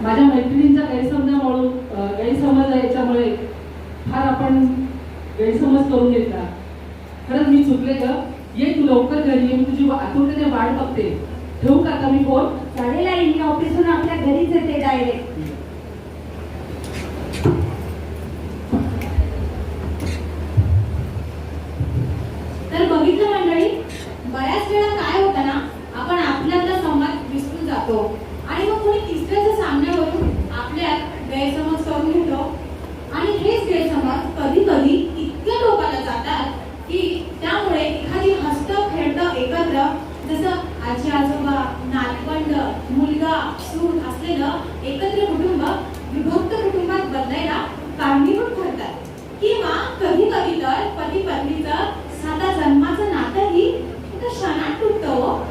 माझ्या मैत्रिणींचा गैरसमज याच्यामुळे फार आपण गैरसमज करून घेतला. खरंच मी चुकले ग. ये तू लवकर घरी ये, मी तुझी आतुरतेने वाट बघते. ठेवू का आता मी फोन? चालेल आई, मी ऑफिसहून आपल्या घरीच येते डायरेक्ट. तर बघितलं मंडळी, बऱ्याच वेळा काय होतं ना, आपण आपल्यातला संवाद विसरून जातो आणि मग कोणी तिसऱ्याच्या सामन्यावरून आपल्यात गैरसमज करून घेतो. आणि हेच गैरसमज कधी कधी इतक्या टोकाला जातात की त्यामुळे एखादी हसतं खेळतं एकत्र, जसं आजी आजोबा, नातवंड, मुलगा, सून असलेलं एकत्र कुटुंब विभक्त कुटुंबात बदलायला कारणीभूत ठरतात. किंवा कधी कधी तर पती पत्नीचं साधा जन्माचं नातंही एका क्षणात तुटतं.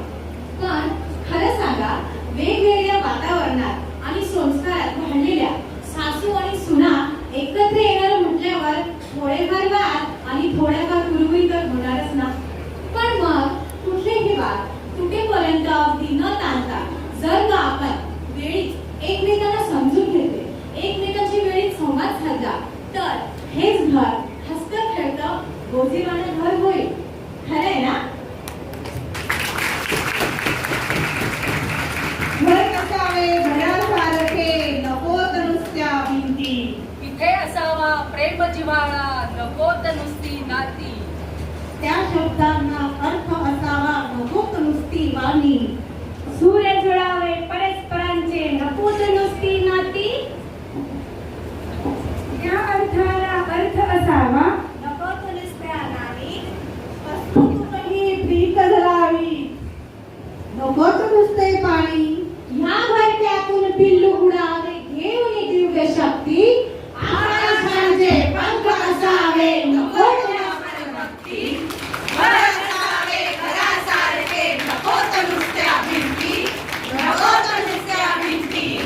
पण खरं सांगा, वेगवेगळ्या वातावरणात आणि संस्कारात वाढलेल्या सासू आणि सुना एकत्र येणार म्हटल्यावर थोडेफार वाद आणि थोड्याफार गुरुही तर होणारच ना. पण मग कुठलेही वाद तुटेपर्यंत अगदी न ताणता जर का आपण वेळीच एकमेकांना समजून घेतले, एकमेकांची वेळीच संवाद साधला, तर हेच घर हसतं खेळतं गोजीवानं घर होईल. खरंय ना? घर नसावे घरासारखे, नकोत नुसत्या भिंती. इथे असावा प्रेम जिव्हाळा, नकोत नुसती नाती. त्या शब्दांना अर्थ असावा, नकोत नुसती वाणी.